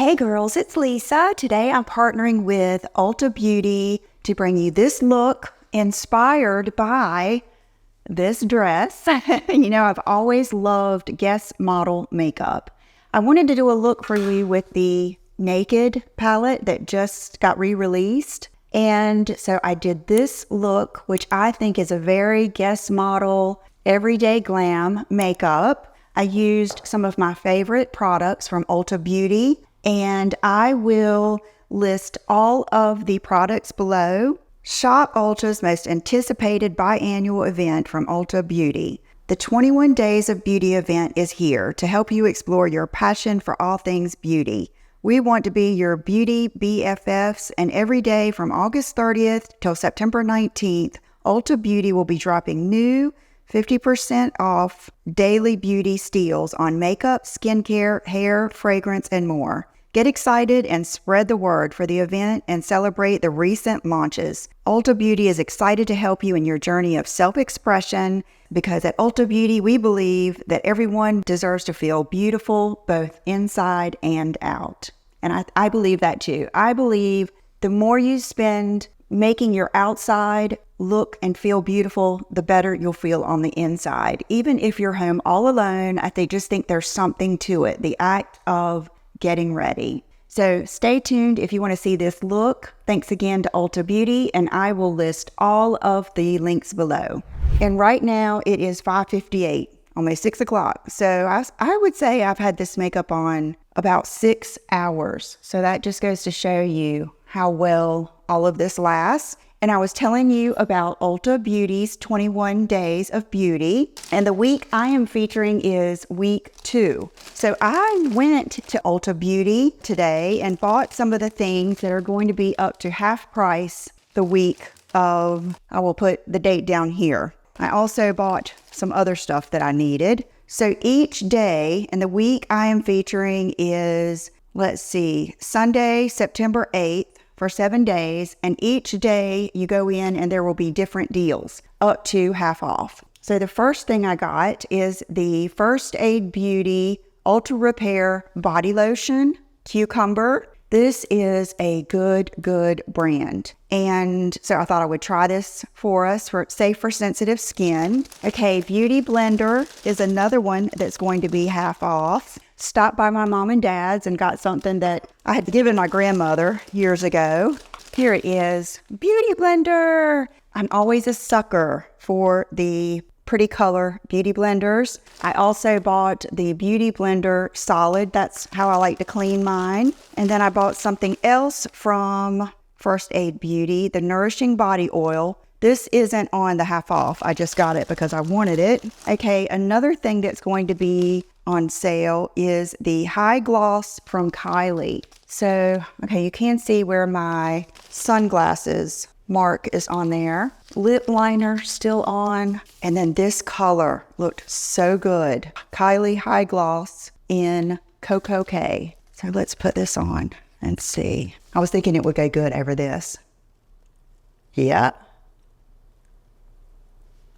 Hey girls, it's Lisa. Today I'm partnering with Ulta Beauty to bring you this look inspired by this dress. I've always loved guest model makeup. I wanted to do a look for you with the Naked palette that just got re-released. And so I did this look, which I think is a very guest model, everyday glam makeup. I used some of my favorite products from Ulta Beauty, and I will list all of the products below. Shop Ulta's most anticipated biannual event from Ulta Beauty. The 21 Days of Beauty event is here to help you explore your passion for all things beauty. We want to be your beauty BFFs, and every day from August 30th till September 19th, Ulta Beauty will be dropping new 50% off daily beauty steals on makeup, skincare, hair, fragrance, and more. Get excited and spread the word for the event and celebrate the recent launches. Ulta Beauty is excited to help you in your journey of self-expression, because at Ulta Beauty, we believe that everyone deserves to feel beautiful both inside and out. And I believe that too. I believe the more you spend making your outside look and feel beautiful, the better you'll feel on the inside. Even if you're home all alone, just think there's something to it, the act of getting ready. So stay tuned if you want to see this look. Thanks again to Ulta Beauty, and I will list all of the links below. And right now it is 5:58, almost 6 o'clock. So I would say I've had this makeup on about 6 hours. So that just goes to show you how well all of this lasts. And I was telling you about Ulta Beauty's 21 Days of Beauty. And the week I am featuring is week 2. So I went to Ulta Beauty today and bought some of the things that are going to be up to half price the week of, I will put the date down here. I also bought some other stuff that I needed. So each day, and the week I am featuring is, Sunday, September 8th. For 7 days, and each day you go in and there will be different deals up to half off. So the first thing I got is the First Aid Beauty Ultra Repair Body Lotion Cucumber. This is a good brand. And so I thought I would try this for us, safe for sensitive skin. Okay, Beauty Blender is another one that's going to be half off. Stopped by my mom and dad's and got something that I had given my grandmother years ago. Here it is, Beauty Blender. I'm always a sucker for the pretty color beauty blenders. I also bought the Beauty Blender Solid. That's how I like to clean mine. And then I bought something else from First Aid Beauty, the Nourishing Body Oil. This isn't on the half off. I just got it because I wanted it. Okay, another thing that's going to be on sale is the High Gloss from Kylie. So, okay, you can see where my sunglasses mark is on there. Lip liner still on. And then this color looked so good. Kylie High Gloss in Cocoa K. So let's put this on and see. I was thinking it would go good over this. Yeah.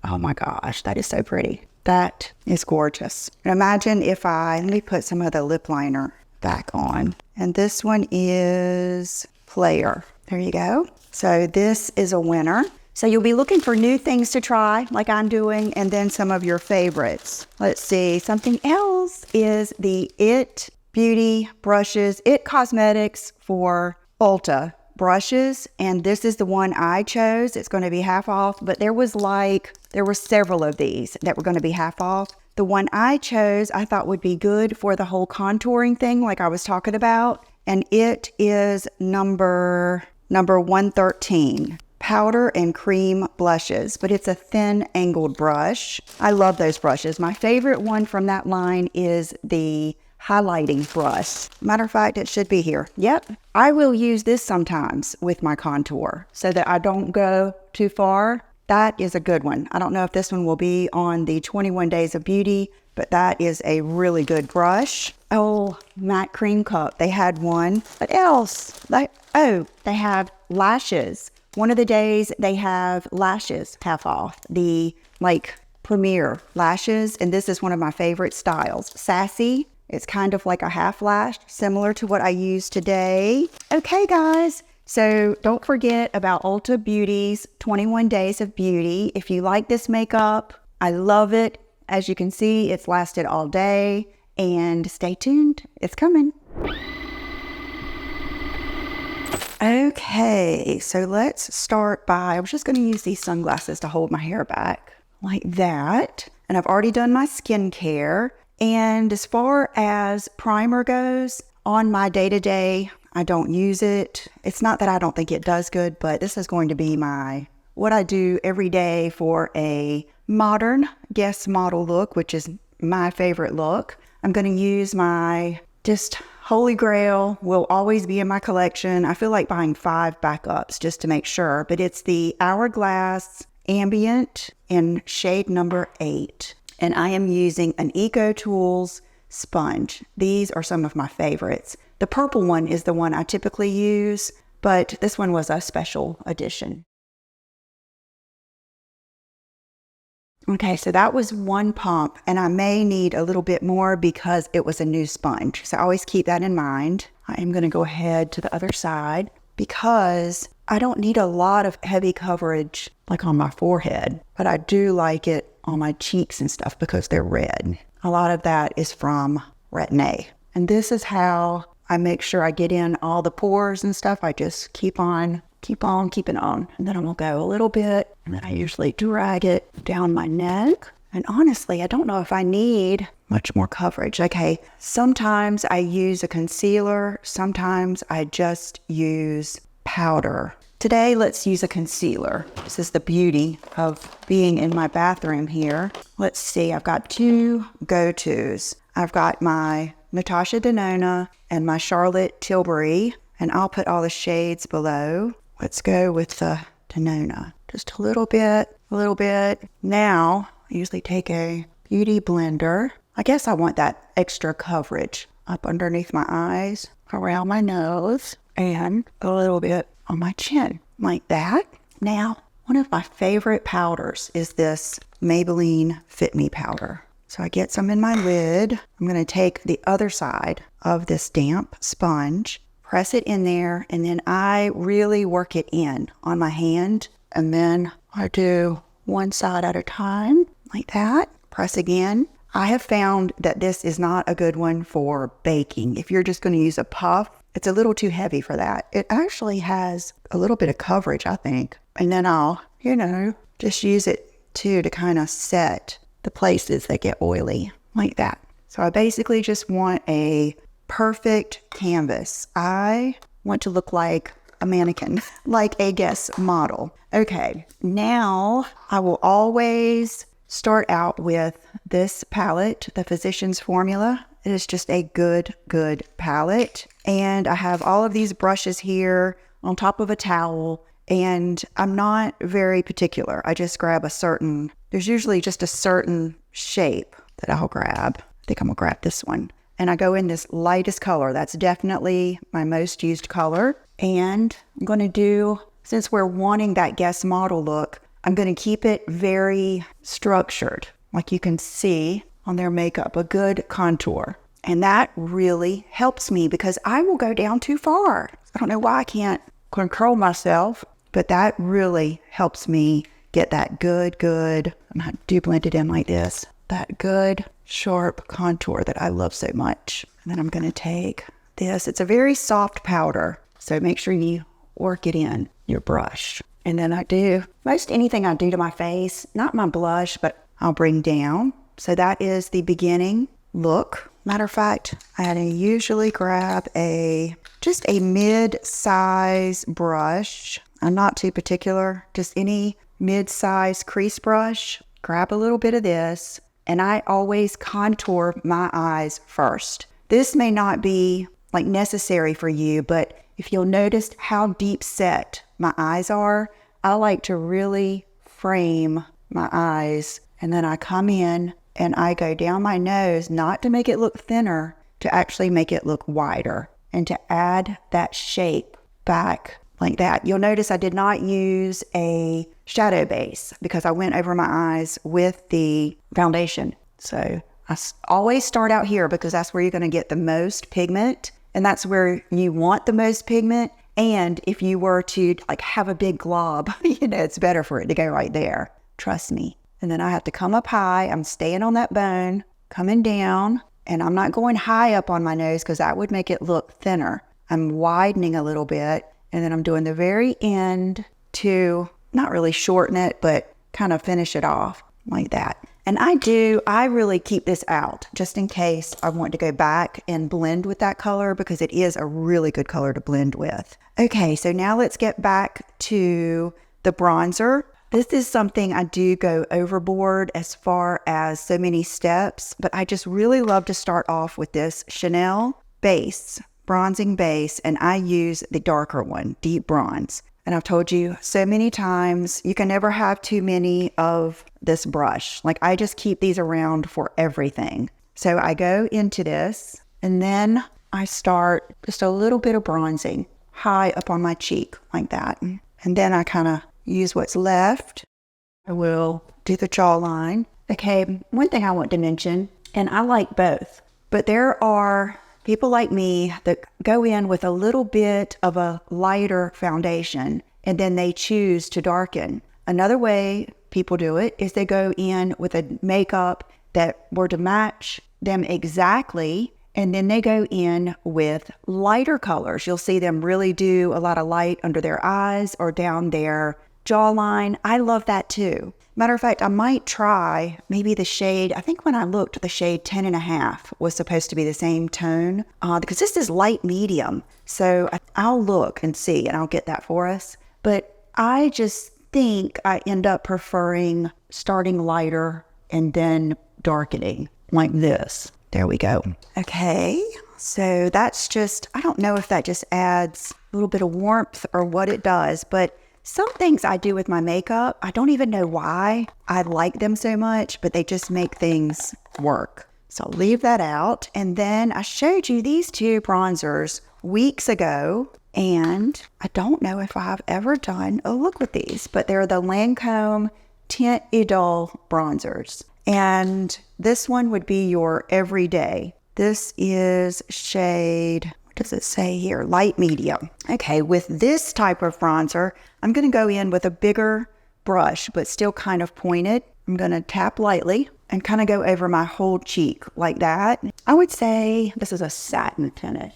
Oh my gosh, that is so pretty. That is gorgeous. And imagine if let me put some of the lip liner back on. And this one is Player. There you go. So this is a winner. So you'll be looking for new things to try, like I'm doing, and then some of your favorites. Let's see, something else is the It Beauty brushes, It Cosmetics for Ulta brushes, and this is the one I chose. It's going to be half off, but there were several of these that were going to be half off. The one I chose I thought would be good for the whole contouring thing like I was talking about, and it is number 113. Powder and cream blushes, but it's a thin angled brush. I love those brushes. My favorite one from that line is the highlighting brush. Matter of fact, it should be here. Yep. I will use this sometimes with my contour so that I don't go too far. That is a good one. I don't know if this one will be on the 21 Days of Beauty, but that is a really good brush. Oh, matte cream cup. They had one. What else? They have lashes. One of the days they have lashes half off. The Premier lashes, and this is one of my favorite styles. Sassy. It's kind of like a half lash, similar to what I use today. Okay, guys. So don't forget about Ulta Beauty's 21 Days of Beauty. If you like this makeup, I love it. As you can see, it's lasted all day. And stay tuned. It's coming. Okay, so let's start by, I was just going to use these sunglasses to hold my hair back like that. And I've already done my skincare. And as far as primer goes, on my day-to-day, I don't use it. It's not that I don't think it does good, but this is going to be what I do every day for a modern guest model look, which is my favorite look. I'm going to use my just Holy Grail, will always be in my collection. I feel like buying 5 backups just to make sure, but it's the Hourglass Ambient in shade number 8. And I am using an Eco Tools sponge. These are some of my favorites. The purple one is the one I typically use, but this one was a special edition. Okay, so that was 1 pump, and I may need a little bit more because it was a new sponge. So always keep that in mind. I am going to go ahead to the other side because I don't need a lot of heavy coverage like on my forehead, but I do like it on my cheeks and stuff because they're red. A lot of that is from Retin-A. And this is how I make sure I get in all the pores and stuff. I just keep on keeping on. And then I'm going to go a little bit, and then I usually drag it down my neck. And honestly, I don't know if I need much more coverage. Okay, sometimes I use a concealer. Sometimes I just use powder. Today, let's use a concealer. This is the beauty of being in my bathroom here. Let's see, I've got 2 go-tos. I've got my Natasha Denona and my Charlotte Tilbury, and I'll put all the shades below. Let's go with the Denona. Just a little bit, a little bit. Now, I usually take a beauty blender. I guess I want that extra coverage up underneath my eyes, around my nose, and a little bit on my chin, like that. Now, one of my favorite powders is this Maybelline Fit Me powder. So I get some in my lid. I'm going to take the other side of this damp sponge, press it in there, and then I really work it in on my hand. And then I do one side at a time, like that. Press again. I have found that this is not a good one for baking. If you're just going to use a puff, it's a little too heavy for that. It actually has a little bit of coverage, I think. And then I'll, just use it too to kind of set the places that get oily, like that. So I basically just want a perfect canvas. I want to look like a mannequin, like a guest model. Okay, now I will always start out with this palette, the Physicians Formula. It is just a good palette. And I have all of these brushes here on top of a towel, and I'm not very particular. I just grab there's usually just a certain shape that I'll grab. I think I'm gonna grab this one. And I go in this lightest color. That's definitely my most used color. And I'm gonna do, since we're wanting that guest model look, I'm gonna keep it very structured. Like you can see on their makeup, a good contour. And that really helps me because I will go down too far. I don't know why I can't control myself, but that really helps me get that good, and I do blend it in like this, that good, sharp contour that I love so much. And then I'm going to take this. It's a very soft powder, so make sure you work it in your brush. And then I do most anything I do to my face, not my blush, but I'll bring down. So that is the beginning look. Matter of fact, I usually grab just a mid-size brush. I'm not too particular, just any mid-size crease brush. Grab a little bit of this, and I always contour my eyes first. This may not be like necessary for you, but if you'll notice how deep set my eyes are, I like to really frame my eyes, and then I come in and I go down my nose, not to make it look thinner, to actually make it look wider and to add that shape back like that. You'll notice I did not use a shadow base because I went over my eyes with the foundation. So always start out here because that's where you're going to get the most pigment, and that's where you want the most pigment. And if you were to like have a big glob, it's better for it to go right there. Trust me. And then I have to come up high. I'm staying on that bone, coming down, and I'm not going high up on my nose because that would make it look thinner. I'm widening a little bit, and then I'm doing the very end to not really shorten it, but kind of finish it off like that. And I really keep this out just in case I want to go back and blend with that color because it is a really good color to blend with. Okay, so now let's get back to the bronzer. This is something I do go overboard as far as so many steps, but I just really love to start off with this Chanel base, bronzing base, and I use the darker one, deep bronze. And I've told you so many times, you can never have too many of this brush. Like I just keep these around for everything. So I go into this and then I start just a little bit of bronzing high up on my cheek like that. And then I kind of use what's left. I will do the jawline. Okay, one thing I want to mention, and I like both, but there are people like me that go in with a little bit of a lighter foundation and then they choose to darken. Another way people do it is they go in with a makeup that were to match them exactly, and then they go in with lighter colors. You'll see them really do a lot of light under their eyes or down their jawline. I love that too. Matter of fact, I might try maybe the shade, I think when I looked, the shade 10.5 was supposed to be the same tone because this is light medium. So I'll look and see, and I'll get that for us. But I just think I end up preferring starting lighter and then darkening like this. There we go. Okay, so that's just, I don't know if that just adds a little bit of warmth or what it does, but some things I do with my makeup, I don't even know why I like them so much, but they just make things work. So I'll leave that out. And then I showed you these two bronzers weeks ago, and I don't know if I've ever done a look with these, but they're the Lancome Tint Idole bronzers. And this one would be your everyday. This is shade, what does it say here? Light medium. Okay, with this type of bronzer, I'm going to go in with a bigger brush, but still kind of pointed. I'm going to tap lightly and kind of go over my whole cheek like that. I would say this is a satin finish.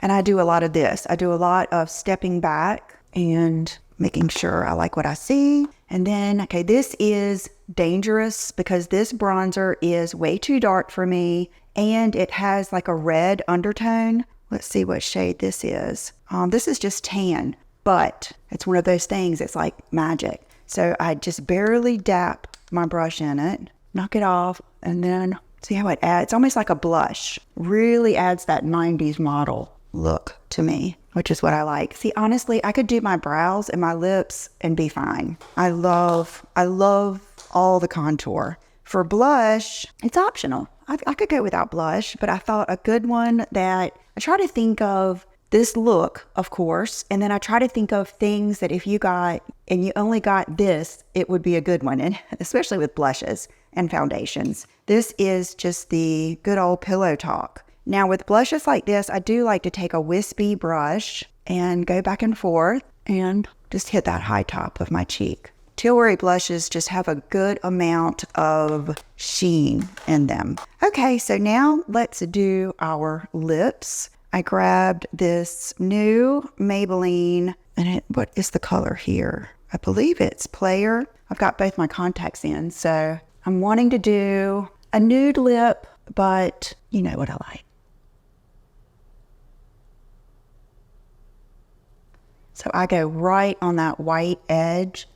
And I do a lot of this. I do a lot of stepping back and making sure I like what I see. And then, okay, this is dangerous because this bronzer is way too dark for me and it has like a red undertone. Let's see what shade this is. This is just tan, but it's one of those things, it's like magic. So I just barely dap my brush in it, knock it off, and then see how it adds. It's almost like a blush. Really adds that 90s model look to me, which is what I like. See, honestly, I could do my brows and my lips and be fine. I love all the contour. For blush, it's optional. I could go without blush, but I thought a good one that I try to think of this look, of course, and then I try to think of things that if you got and you only got this, it would be a good one, and especially with blushes and foundations. This is just the good old Pillow Talk. Now with blushes like this, I do like to take a wispy brush and go back and forth and just hit that high top of my cheek. Tilbury blushes just have a good amount of sheen in them. Okay, so now let's do our lips. I grabbed this new Maybelline, and what is the color here? I believe it's Player. I've got both my contacts in, so I'm wanting to do a nude lip, but you know what I like. So I go right on that white edge.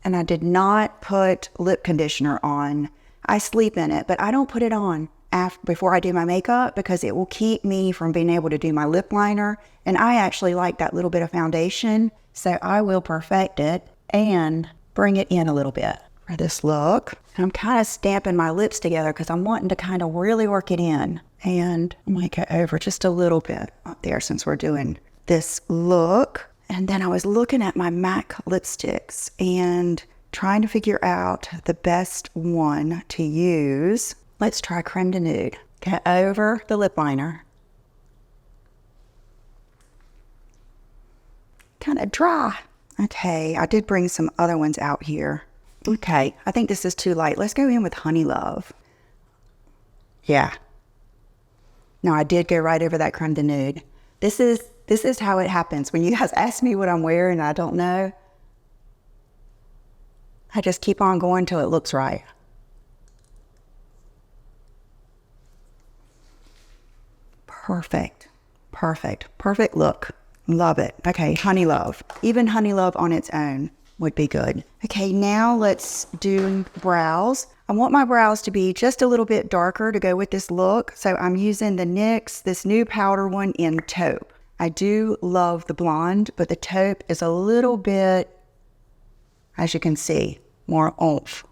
And I did not put lip conditioner on. I sleep in it, but I don't put it on before I do my makeup because it will keep me from being able to do my lip liner. And I actually like that little bit of foundation, so I will perfect it and bring it in a little bit for this look. And I'm kind of stamping my lips together because I'm wanting to kind of really work it in. And I might go over just a little bit up there since we're doing this look. And then I was looking at my MAC lipsticks, and trying to figure out the best one to use. Let's try Creme de Nude. Get over the lip liner. Kind of dry. Okay, I did bring some other ones out here. Okay, I think this is too light. Let's go in with Honey Love. Yeah. No, I did go right over that Creme de Nude. This is how it happens. When you guys ask me what I'm wearing and I don't know, I just keep on going till it looks right. Perfect. Perfect. Perfect look. Love it. Okay, Honey Love. Even Honey Love on its own would be good. Okay, now let's do brows. I want my brows to be just a little bit darker to go with this look. So I'm using the NYX, this new powder one in taupe. I do love the blonde, but the taupe is a little bit, as you can see, more oomph.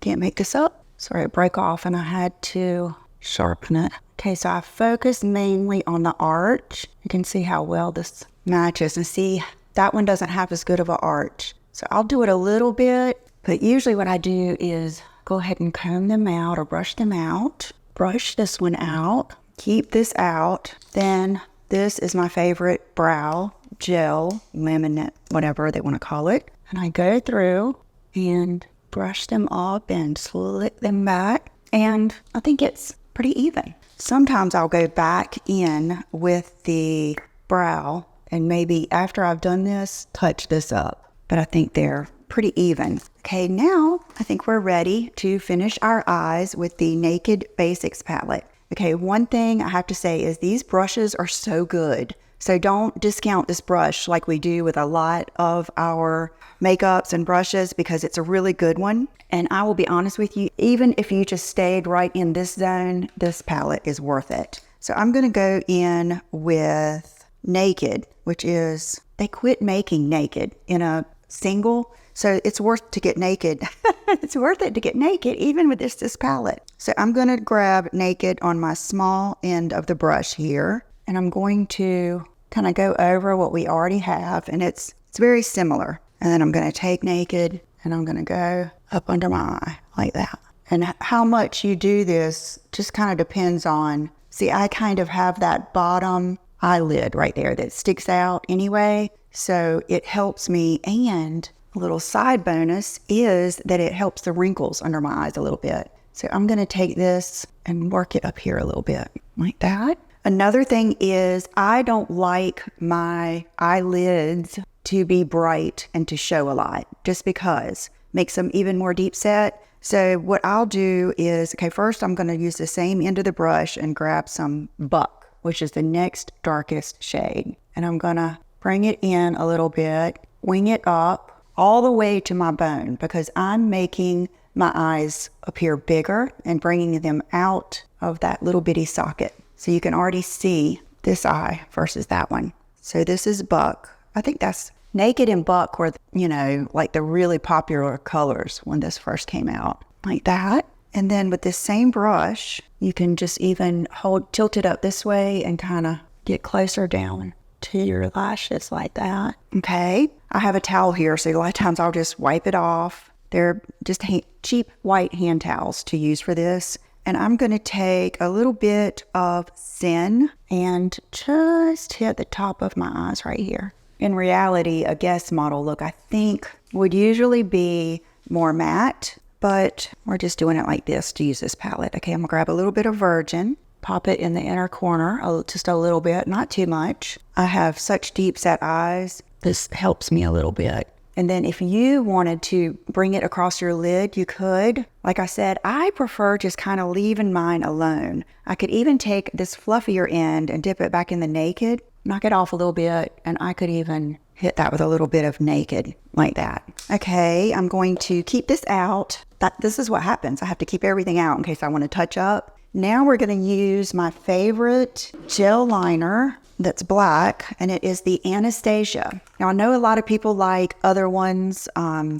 Can't make this up. Sorry, it broke off and I had to sharpen it. Okay, so I focus mainly on the arch. You can see how well this matches, and see that one doesn't have as good of an arch. So I'll do it a little bit, but usually what I do is go ahead and comb them out or brush them out. Brush this one out, keep this out. Then this is my favorite brow gel, laminate, whatever they want to call it. And I go through and brush them up and slick them back. And I think it's pretty even. Sometimes I'll go back in with the brow and maybe after I've done this, touch this up. But I think they're pretty even. Okay, now I think we're ready to finish our eyes with the Naked Basics palette. Okay, one thing I have to say is these brushes are so good. So don't discount this brush like we do with a lot of our makeups and brushes, because it's a really good one. And I will be honest with you, even if you just stayed right in this zone, this palette is worth it. So I'm going to go in with Naked, which is, they quit making Naked in a single. So it's worth to get Naked. It's worth it to get Naked even with this palette. So I'm going to grab Naked on my small end of the brush here. And I'm going to kind of go over what we already have. And it's very similar. And then I'm going to take Naked and I'm going to go up under my eye like that. And how much you do this just kind of depends on, see, I kind of have that bottom eyelid right there that sticks out anyway. So it helps me. And a little side bonus is that it helps the wrinkles under my eyes a little bit. So I'm going to take this and work it up here a little bit like that. Another thing is I don't like my eyelids to be bright and to show a lot, just because makes them even more deep set. So what I'll do is, okay, first I'm going to use the same end of the brush and grab some Buck, which is the next darkest shade. And I'm going to bring it in a little bit, wing it up all the way to my bone, because I'm making my eyes appear bigger and bringing them out of that little bitty socket. So you can already see this eye versus that one. So this is Buck. I think that's Naked and Buck were, like the really popular colors when this first came out, like that. And then with this same brush, you can just even tilt it up this way and kind of get closer down to your lashes like that. Okay. I have a towel here, so a lot of times I'll just wipe it off. They're just cheap white hand towels to use for this. And I'm going to take a little bit of Sin and just hit the top of my eyes right here. In reality, a guest model look, I think, would usually be more matte, but we're just doing it like this to use this palette. Okay, I'm going to grab a little bit of Virgin, pop it in the inner corner, just a little bit, not too much. I have such deep set eyes. This helps me a little bit. And then if you wanted to bring it across your lid, you could. Like I said, I prefer just kind of leaving mine alone. I could even take this fluffier end and dip it back in the Naked, knock it off a little bit, and I could even hit that with a little bit of Naked like that. Okay, I'm going to keep this out. This is what happens. I have to keep everything out in case I want to touch up. Now we're going to use my favorite gel liner that's black, and it is the Anastasia. Now, I know a lot of people like other ones. I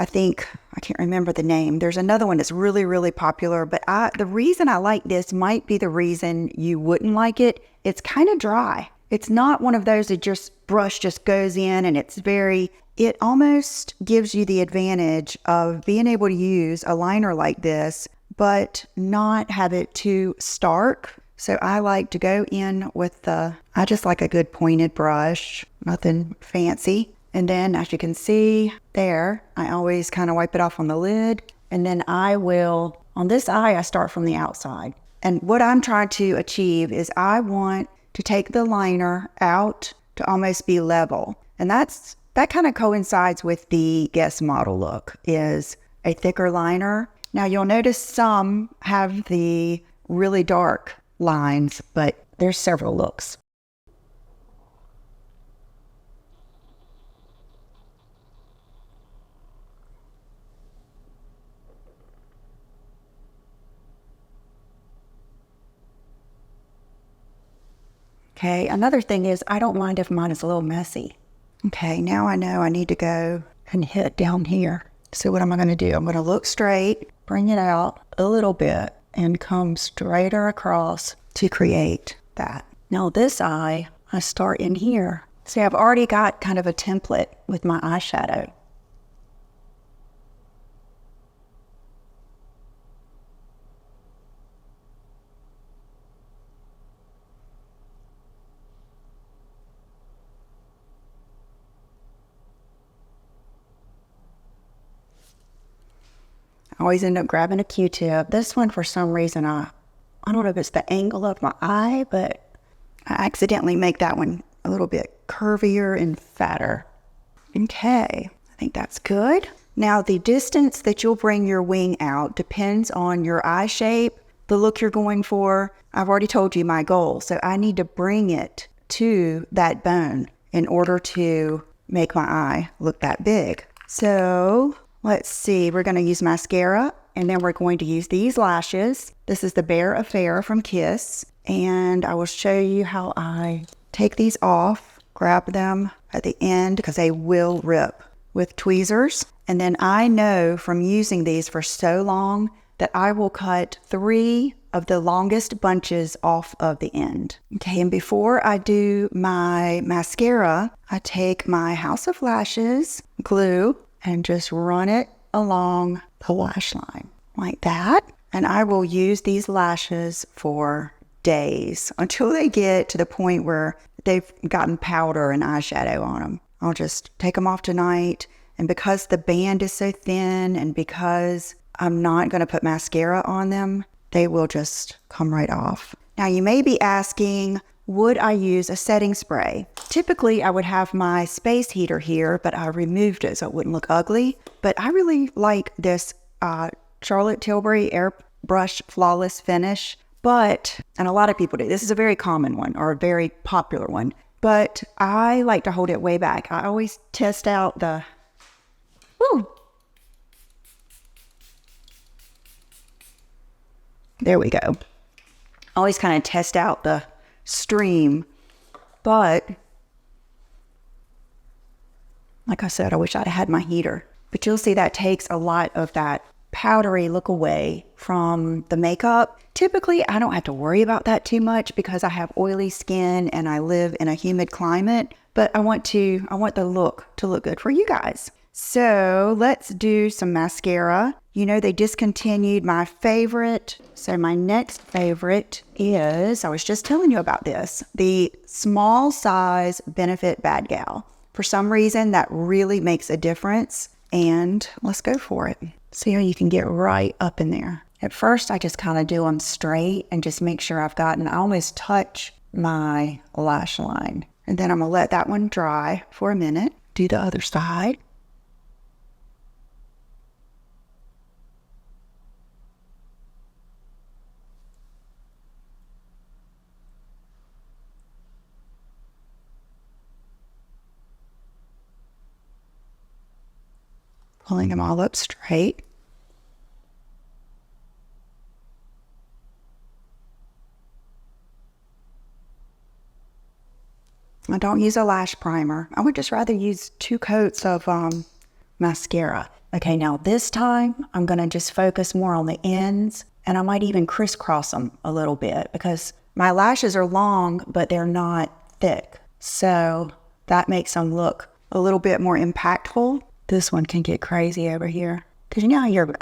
can't remember the name. There's another one that's really, really popular, but the reason I like this might be the reason you wouldn't like it. It's kind of dry. It's not one of those that just brush just goes in and it almost gives you the advantage of being able to use a liner like this, but not have it too stark. So I like to go in with I just like a good pointed brush, nothing fancy. And then as you can see there, I always kind of wipe it off on the lid. And then on this eye, I start from the outside. And what I'm trying to achieve is I want to take the liner out to almost be level. And that kind of coincides with the Guess model look, is a thicker liner. Now you'll notice some have the really dark lines, but there's several looks. Okay, another thing is I don't mind if mine is a little messy. Okay, now I know I need to go and hit down here. So what am I going to do? I'm going to look straight, bring it out a little bit, and come straighter across to create that. Now this eye, I start in here. See, I've already got kind of a template with my eyeshadow. I always end up grabbing a Q-tip. This one, for some reason, I don't know if it's the angle of my eye, but I accidentally make that one a little bit curvier and fatter. Okay, I think that's good. Now, the distance that you'll bring your wing out depends on your eye shape, the look you're going for. I've already told you my goal, so I need to bring it to that bone in order to make my eye look that big. So let's see, we're going to use mascara, and then we're going to use these lashes. This is the Bare Affair from Kiss, and I will show you how I take these off, grab them at the end because they will rip with tweezers. And then I know from using these for so long that I will cut 3 of the longest bunches off of the end. Okay, and before I do my mascara, I take my House of Lashes glue and just run it along the lash line like that. And I will use these lashes for days until they get to the point where they've gotten powder and eyeshadow on them. I'll just take them off tonight. And because the band is so thin and because I'm not going to put mascara on them, they will just come right off. Now you may be asking, would I use a setting spray? Typically, I would have my space heater here, but I removed it so it wouldn't look ugly. But I really like this Charlotte Tilbury Airbrush Flawless Finish. And a lot of people do. This is a very common one or a very popular one. But I like to hold it way back. I always test out there we go. Always kind of test out the stream, but like I said, I wish I'd had my heater. But you'll see that takes a lot of that powdery look away from the makeup. Typically, I don't have to worry about that too much because I have oily skin and I live in a humid climate, but I want the look to look good for you guys. So let's do some mascara. You know, they discontinued my favorite. So my next favorite is, I was just telling you about this, the small size Benefit Bad Gal. For some reason, that really makes a difference. And let's go for it. See how you can get right up in there. At first, I just kind of do them straight and just make sure I almost touch my lash line. And then I'm going to let that one dry for a minute. Do the other side. Pulling them all up straight. I don't use a lash primer. I would just rather use 2 coats of mascara. Okay, now this time I'm going to just focus more on the ends, and I might even crisscross them a little bit because my lashes are long, but they're not thick. So that makes them look a little bit more impactful. This one can get crazy over here, because you know how your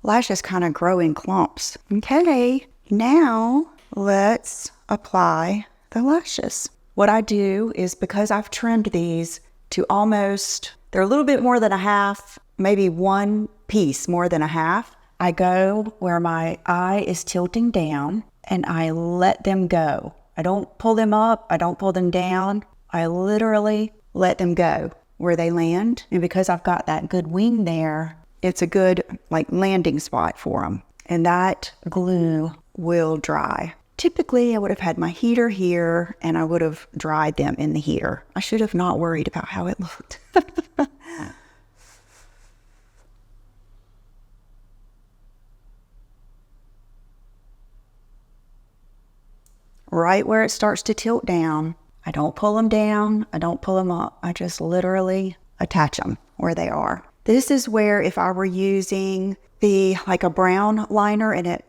lashes kind of grow in clumps. Okay, now let's apply the lashes. What I do is, because I've trimmed these to almost, they're a little bit more than a half, maybe one piece more than a half, I go where my eye is tilting down and I let them go. I don't pull them up, I don't pull them down. I literally let them go where they land. And because I've got that good wing there, it's a good like landing spot for them. And that glue will dry. Typically, I would have had my heater here and I would have dried them in the heater. I should have not worried about how it looked. Right where it starts to tilt down, I don't pull them down, I don't pull them up. I just literally attach them where they are. This is where, if I were using like a brown liner and it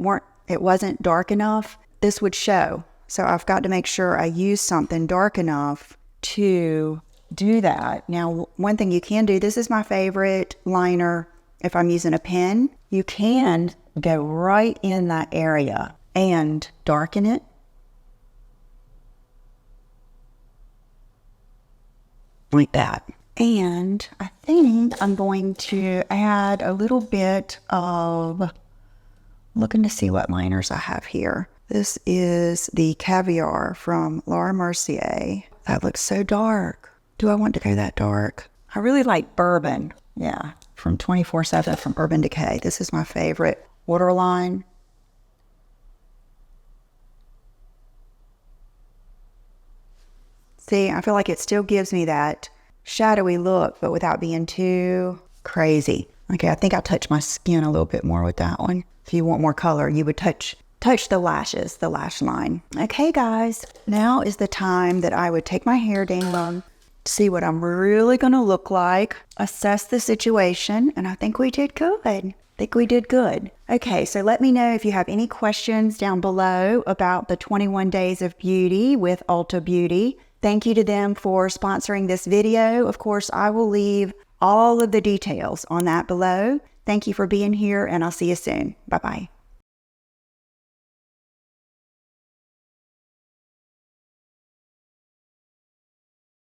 wasn't dark enough, this would show. So I've got to make sure I use something dark enough to do that. Now, one thing you can do, this is my favorite liner. If I'm using a pen, you can go right in that area and darken it. Like that. And I think I'm going to add a little bit of, looking to see what liners I have here. This is the Caviar from Laura Mercier. That looks so dark. Do I want to go that dark? I really like Bourbon. Yeah, from 24/7 from Urban Decay. This is my favorite waterline. See, I feel like it still gives me that shadowy look, but without being too crazy. Okay, I think I'll touch my skin a little bit more with that one. If you want more color, you would touch the lashes, the lash line. Okay, guys, now is the time that I would take my hair down, see what I'm really going to look like, assess the situation, and I think we did good. Okay, so let me know if you have any questions down below about the 21 Days of Beauty with Ulta Beauty. Thank you to them for sponsoring this video. Of course, I will leave all of the details on that below. Thank you for being here, and I'll see you soon. Bye-bye.